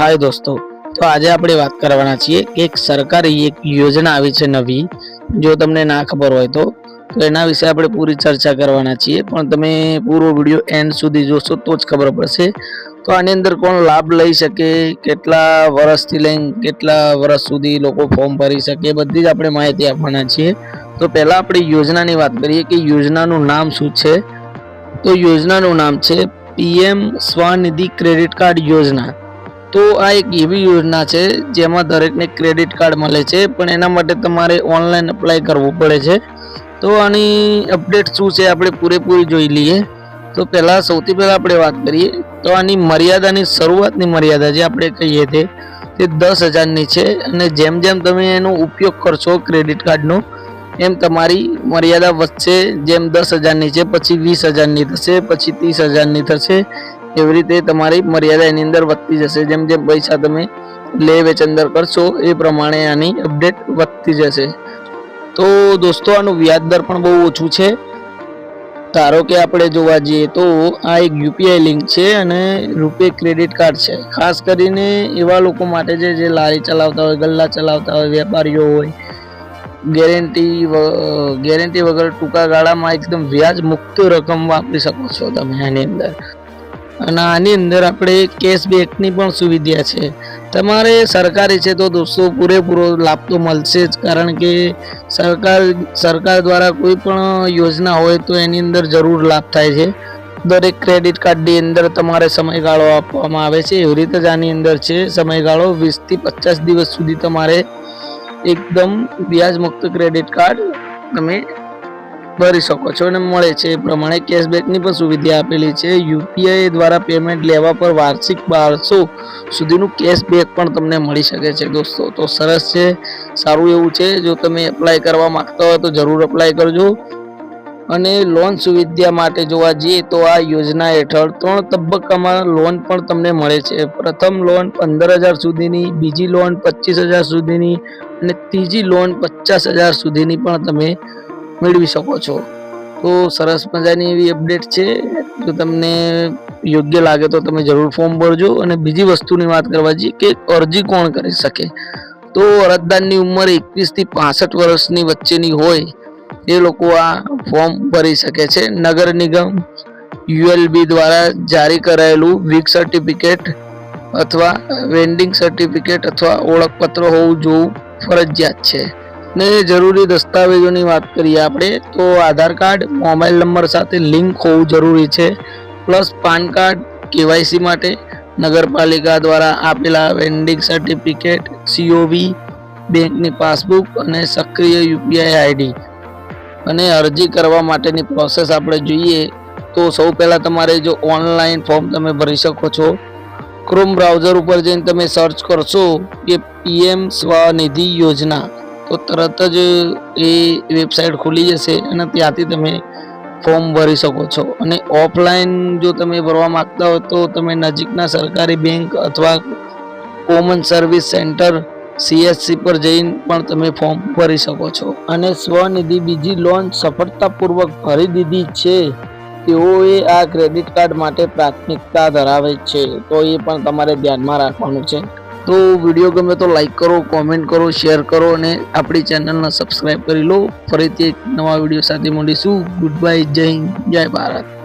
हाय दोस्तों, तो आज આપણે વાત કરવાના છીએ કે એક સરકારી એક યોજના આવી છે નવી। જો તમને ના ખબર હોય તો એના વિશે આપણે પૂરી ચર્ચા કરવાના છીએ, પણ તમે પૂરો વિડિયો એન્ડ સુધી જોશો તો જ ખબર પડશે। તો આની અંદર કોણ લાભ લઈ શકે, કેટલા વર્ષથી લઈને કેટલા વર્ષ સુધી લોકો ફોર્મ ભરી શકે, બધી જ આપણે માહિતી આપવાના છીએ। તો પહેલા આપણે યોજનાની વાત કરીએ કે યોજનાનું નામ શું છે। તો યોજનાનું નામ છે પીએમ સ્વનિધિ ક્રેડિટ કાર્ડ યોજના। तो आ एक एवी योजना है जेमा दरेकने क्रेडिट कार्ड मळे छे, पण एना माटे तमारे ऑनलाइन अप्लाय करवू पड़े छे। तो आनी अपडेट शुं छे आपणे पूरेपूरी जोई लीए। तो पहला सौथी पहला आपणे वात करीए तो आनी मर्यादानी शरूआतनी मर्यादा जे आपणे कहीए ते 10,000 ની છે, અને જેમ જેમ તમે એનો ઉપયોગ કરશો ક્રેડિટ કાર્ડનો એમ તમારી મર્યાદા વધશે। જેમ 10,000 ની છે પછી 20,000 ની થશે, પછી 30,000 ની થશે। एवं रीते तमारी मर्यादा एनी अंदर वधती जशे। जेम जेम पैसा तमे ले वेच अंदर करशो ए प्रमाणे आनी अपडेट वधती जशे। तो दोस्तों आनु व्याज दर पण बहु ओछुं छे। धारो के आपणे जोवा जईए तो आ एक यूपीआई लिंक छे अने रूपे क्रेडिट कार्ड छे। खास करीने एवा लोको माटे जे लारी चलावता होय, गल्ला चलावता होय, वेपारीओ होय, गेरंटी वगर टूंका गाळामां एकदम व्याज मुक्त रकम वापरी शको छो तमे आनी अंदर। અને આની અંદર આપણે કેશબેકની પણ સુવિધા છે। તમારે સરકારી છે તો દોસ્તો પૂરેપૂરો લાભ તો મળશે જ, કારણ કે સરકાર દ્વારા કોઈ પણ યોજના હોય તો એની અંદર જરૂર લાભ થાય છે। દરેક ક્રેડિટ કાર્ડની અંદર તમારે સમયગાળો આપવામાં આવે છે, એવી રીતે જ આની અંદર છે સમયગાળો 20 થી 50 દિવસ સુધી તમારે એકદમ વ્યાજ મુક્ત ક્રેડિટ કાર્ડ તમે भरी शको छो। मळे छे प्रमाणे केशबेकनी पण सुविधा आपेली छे। यूपीआई द्वारा पेमेंट लेवा पर वार्षिक 1200 सुधीनुं केशबेक पण तमने मळी शके छे दोस्तों। तो सरस छे, सारुं एवुं छे। जो तमे एप्लाय करवा मांगता हो तो जरूर अप्लाय करजो। અને લોન સુવિધા માટે જોવા જઈએ તો આ યોજના હેઠળ 3 તબક્કામાં લોન પણ તમને મળે છે। પ્રથમ લોન 15,000 સુધીની, બીજી લોન 25,000 સુધીની અને ત્રીજી લોન 50,000 સુધીની પણ તમે મેળવી શકો છો। તો સરસ મજાની એવી અપડેટ છે। જો તમને યોગ્ય લાગે તો તમે જરૂર ફોર્મ ભરજો। અને બીજી વસ્તુની વાત કરવા જઈએ કે અરજી કોણ કરી શકે, તો અરજદારની ઉંમર 21 થી 65 વર્ષની વચ્ચેની હોય એ લોકો આ ફોર્મ ભરી શકે છે। નગર નિગમ યુએલબી દ્વારા જારી કરાયેલું વીક સર્ટિફિકેટ અથવા વેન્ડિંગ સર્ટિફિકેટ અથવા ઓળખપત્ર હોવું જોવું ફરજિયાત છે। ने जरूरी दस्तावेजों बात करिए आपणे तो आधार कार्ड मोबाइल नंबर साथे लिंक होवुं जरूरी है, प्लस पान कार्ड, केवायसी माटे नगरपालिका द्वारा आपेला वेन्डिंग सर्टिफिकेट, सीओवी, बेंकनी पासबुक अने सक्रिय यूपीआई आईडी। अने अरजी करवा माटेनी प्रोसेस आपणे जोईए तो सौ पहला तमारे जो ऑनलाइन फॉर्म तमे भरी शको छो। क्रोम ब्राउजर पर जईने तमे सर्च करशो कि पीएम स्वनिधि योजना तो तरत ज ए वेबसाइट खुली जशे अने त्यांथी तमे फॉर्म भरी शको छो। अने ऑफलाइन जो तमे भरवा मांगता हो तो तमे नजीकना सरकारी बैंक अथवा कॉमन सर्विस सेंटर सीएससी पर जईने पण तमे फॉर्म भरी शको छो। अने स्वनिधि बीजी लोन सफलतापूर्वक भरी दीधी छे तेओए आ क्रेडिट कार्ड माटे प्राथमिकता धरावे छे, तो ए पण तमारे ध्यानमां राखवानुं छे। तो वीडियो गमे तो लाइक करो, कॉमेंट करो, शेर करो और अपनी चैनल ने सब्सक्राइब कर लो। फरीथी एक नवा वीडियो साथे मळीशुं। गुड बाय, जय हिंद, जय भारत।